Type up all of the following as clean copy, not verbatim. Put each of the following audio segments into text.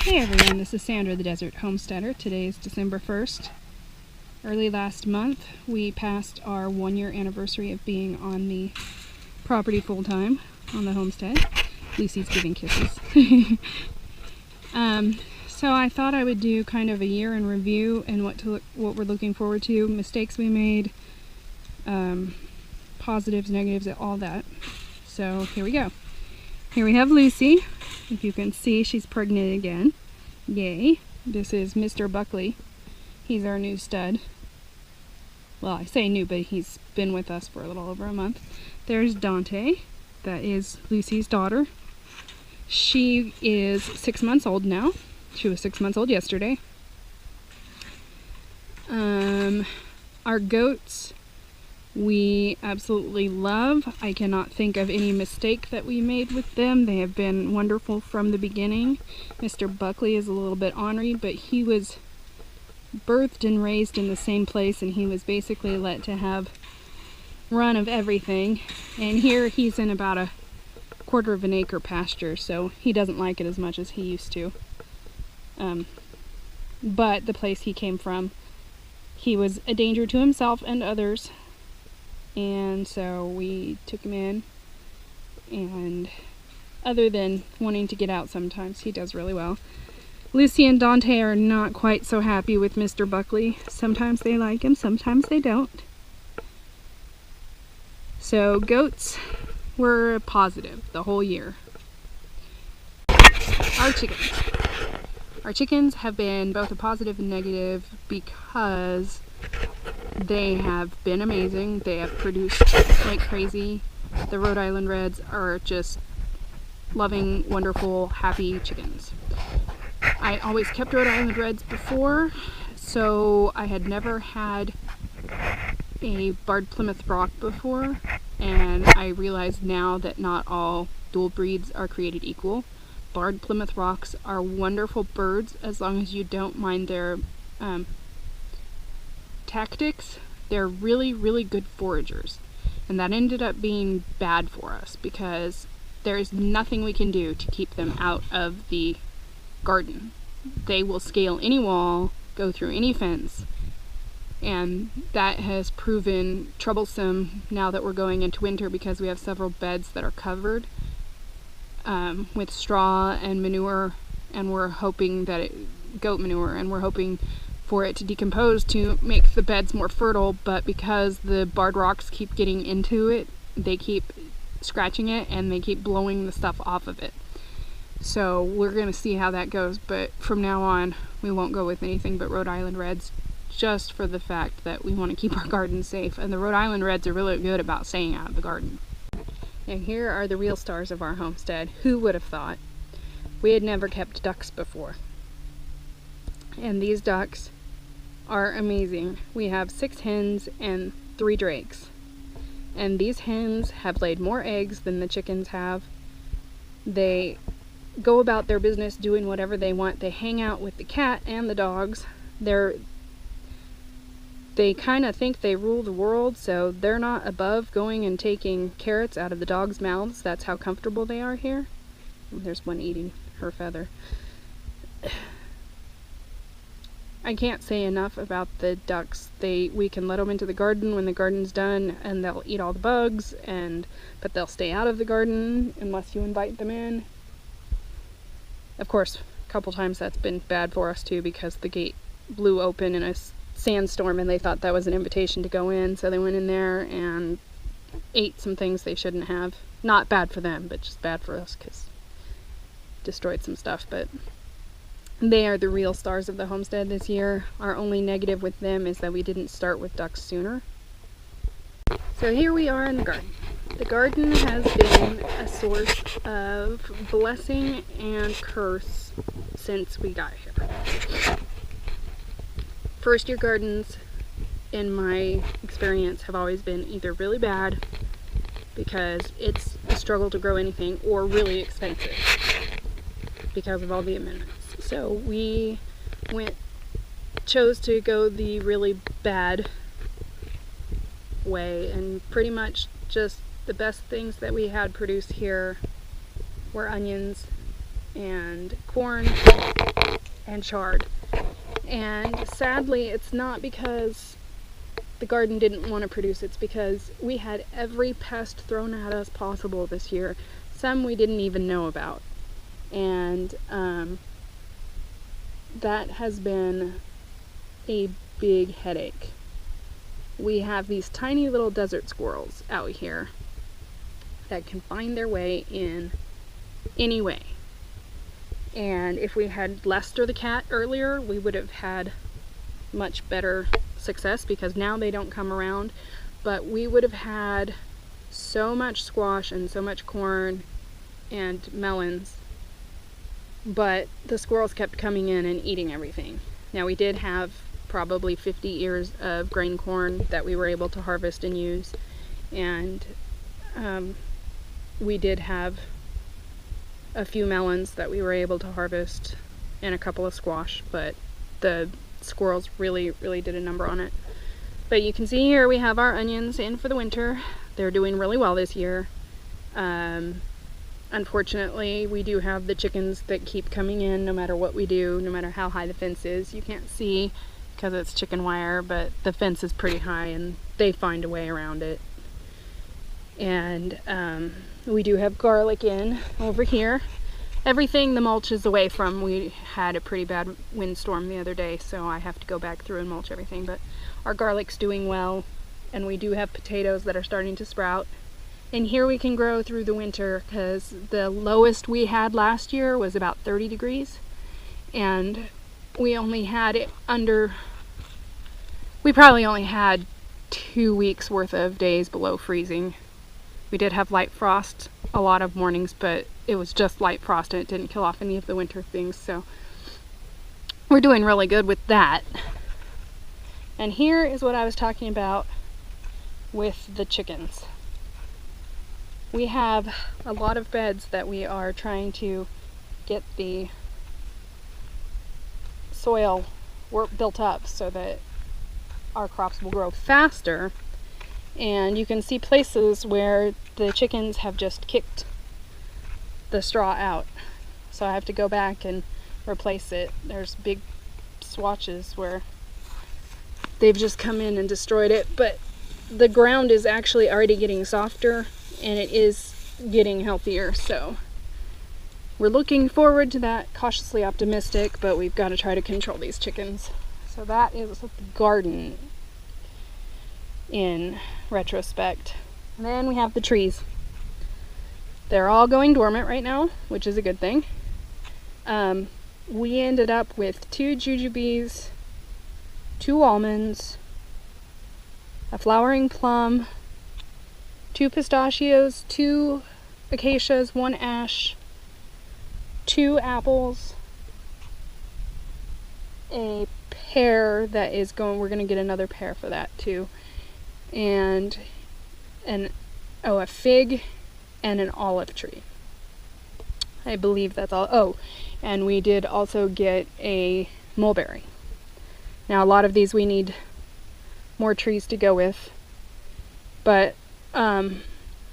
Hey everyone, this is Sandra the Desert Homesteader. Today is December 1st. Early last month we passed our 1-year anniversary of being on the property full-time on the homestead. Lucy's giving kisses. So I thought I would do kind of a year in review and what we're looking forward to, mistakes we made, positives, negatives, all that. So here we go. Here we have Lucy. If you can see, she's pregnant again. Yay. This is Mr. Buckley. He's our new stud. Well, I say new, but he's been with us for a little over a month. There's Dante. That is Lucy's daughter. She is 6 months old now. She was 6 months old yesterday. Our goats we absolutely love. I cannot think of any mistake that we made with them. They have been wonderful from the beginning. Mr. Buckley is a little bit ornery, but he was birthed and raised in the same place, and he was basically let to have run of everything. And here he's in about a 1/4 of an acre pasture, so he doesn't like it as much as he used to. But the place he came from, he was a danger to himself and others. And so we took him in, and other than wanting to get out sometimes, he does really well. Lucy and Dante are not quite so happy with Mr. Buckley. Sometimes they like him, sometimes they don't. So goats were positive the whole year. Our chickens have been both a positive and negative because they have been amazing. They have produced like crazy. The Rhode Island Reds are just loving, wonderful, happy chickens. I always kept Rhode Island Reds before, so I had never had a Barred Plymouth Rock before, and I realize now that not all dual breeds are created equal. Barred Plymouth Rocks are wonderful birds as long as you don't mind their tactics. They're really, really good foragers, and that ended up being bad for us because there is nothing we can do to keep them out of the garden. They will scale any wall, go through any fence, and that has proven troublesome now that we're going into winter because we have several beds that are covered with straw and manure, and we're hoping that goat manure, and we're hoping for it to decompose to make the beds more fertile, but because the barred rocks keep getting into it, they keep scratching it and they keep blowing the stuff off of it. So we're going to see how that goes, but from now on we won't go with anything but Rhode Island Reds, just for the fact that we want to keep our garden safe, and the Rhode Island Reds are really good about staying out of the garden. And here are the real stars of our homestead. Who would have thought? We had never kept ducks before, and these ducks are amazing. We have 6 hens and 3 drakes, and these hens have laid more eggs than the chickens have. They go about their business doing whatever they want. They hang out with the cat and the dogs. They kind of think they rule the world, so they're not above going and taking carrots out of the dogs' mouths. That's how comfortable they are here. There's one eating her feather. I can't say enough about the ducks. We can let them into the garden when the garden's done, and they'll eat all the bugs, but they'll stay out of the garden unless you invite them in. Of course, a couple times that's been bad for us too, because the gate blew open in a sandstorm and they thought that was an invitation to go in, so they went in there and ate some things they shouldn't have. Not bad for them, but just bad for us because destroyed some stuff. But they are the real stars of the homestead this year. Our only negative with them is that we didn't start with ducks sooner. So here we are in the garden. The garden has been a source of blessing and curse since we got here. First year gardens, in my experience, have always been either really bad because it's a struggle to grow anything, or really expensive because of all the amendments. So we chose to go the really bad way, and pretty much just the best things that we had produced here were onions and corn and chard. And sadly, it's not because the garden didn't want to produce, it's because we had every pest thrown at us possible this year. Some we didn't even know about. And that has been a big headache. We have these tiny little desert squirrels out here that can find their way in any way. And if we had Lester the cat earlier, we would have had much better success, because now they don't come around. But we would have had so much squash and so much corn and melons, but the squirrels kept coming in and eating everything. Now, we did have probably 50 ears of grain corn that we were able to harvest and use, and we did have a few melons that we were able to harvest and a couple of squash, but the squirrels really did a number on it. But you can see here we have our onions in for the winter. They're doing really well this year. Unfortunately, we do have the chickens that keep coming in no matter what we do, no matter how high the fence is. You can't see because it's chicken wire, but the fence is pretty high and they find a way around it. And we do have garlic in over here. Everything the mulch is away from. We had a pretty bad windstorm the other day, so I have to go back through and mulch everything. But our garlic's doing well, and we do have potatoes that are starting to sprout. And here we can grow through the winter, because the lowest we had last year was about 30 degrees. And we only had it we probably only had 2 weeks worth of days below freezing. We did have light frost a lot of mornings, but it was just light frost and it didn't kill off any of the winter things, so we're doing really good with that. And here is what I was talking about with the chickens. We have a lot of beds that we are trying to get the soil built up so that our crops will grow faster. And you can see places where the chickens have just kicked the straw out. So I have to go back and replace it. There's big swatches where they've just come in and destroyed it. But the ground is actually already getting softer and it is getting healthier. So we're looking forward to that, cautiously optimistic, but we've got to try to control these chickens. So that is the garden in retrospect. And then we have the trees. They're all going dormant right now, which is a good thing. We ended up with 2 jujubes, 2 almonds, a flowering plum, 2 pistachios, 2 acacias, 1 ash, 2 apples, a pear that is we're going to get another pear for that too, and a fig and an olive tree. I believe that's all. Oh, and we did also get a mulberry. Now a lot of these we need more trees to go with, but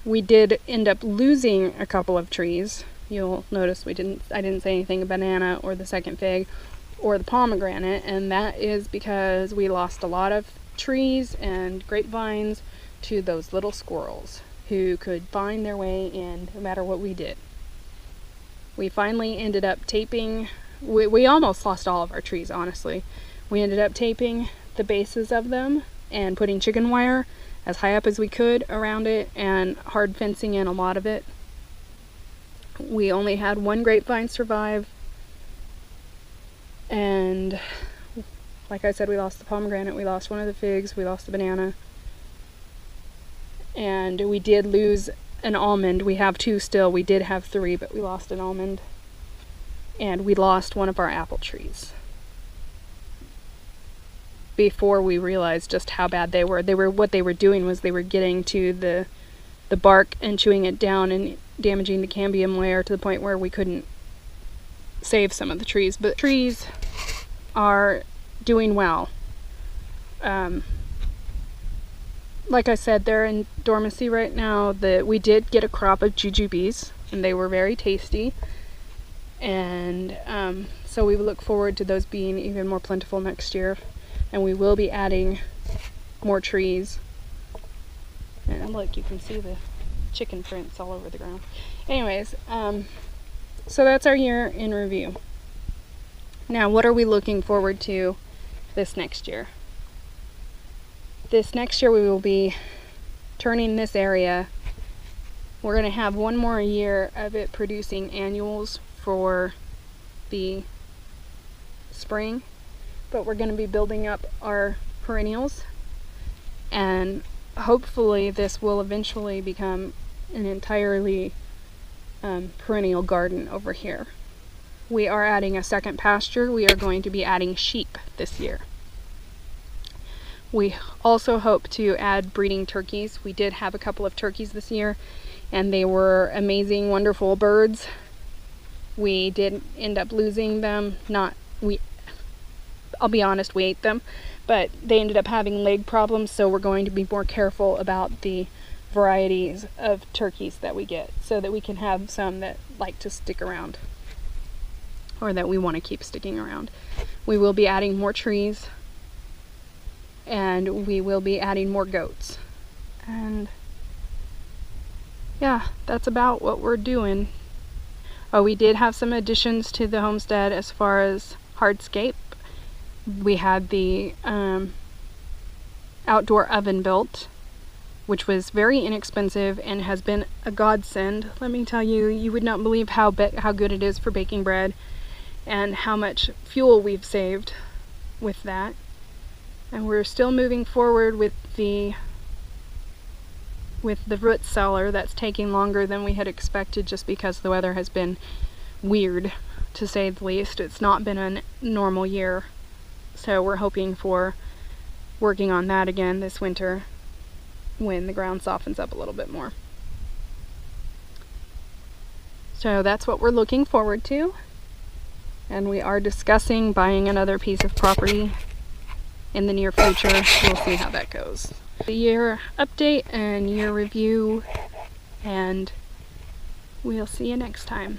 we did end up losing a couple of trees. You'll notice I didn't say anything about banana or the second fig or the pomegranate, and that is because we lost a lot of trees and grapevines to those little squirrels who could find their way in no matter what we did. We finally ended up taping, we almost lost all of our trees, honestly. We ended up taping the bases of them and putting chicken wire as high up as we could around it and hard fencing in a lot of it. We only had 1 grapevine survive, and like I said, we lost the pomegranate, we lost one of the figs, we lost the banana, and we did lose an almond. We have 2 still. We did have 3, but we lost an almond, and we lost one of our apple trees before we realized just how bad they were. What they were doing was they were getting to the bark and chewing it down and damaging the cambium layer to the point where we couldn't save some of the trees. But trees are doing well. Like I said, they're in dormancy right now. We did get a crop of jujubes, and they were very tasty. And so we look forward to those being even more plentiful next year. And we will be adding more trees. And look, you can see the chicken prints all over the ground. Anyways, so that's our year in review. Now, what are we looking forward to this next year? This next year we will be turning this area. We're going to have one more year of it producing annuals for the spring, but we're going to be building up our perennials, and hopefully this will eventually become an entirely perennial garden over here. We are adding a second pasture. We are going to be adding sheep this year. We also hope to add breeding turkeys. We did have a couple of turkeys this year, and they were amazing, wonderful birds. We did end up losing them. I'll be honest, we ate them, but they ended up having leg problems, so we're going to be more careful about the varieties of turkeys that we get, so that we can have some that like to stick around, or that we want to keep sticking around. We will be adding more trees, and we will be adding more goats. And yeah, that's about what we're doing. Oh, we did have some additions to the homestead as far as hardscape. We had the outdoor oven built, which was very inexpensive and has been a godsend. Let me tell you, you would not believe how good it is for baking bread, and how much fuel we've saved with that. And we're still moving forward with the root cellar. That's taking longer than we had expected, just because the weather has been weird, to say the least. It's not been a normal year. So we're hoping for working on that again this winter when the ground softens up a little bit more. So that's what we're looking forward to. And we are discussing buying another piece of property in the near future. We'll see how that goes. The year update and year review, and we'll see you next time.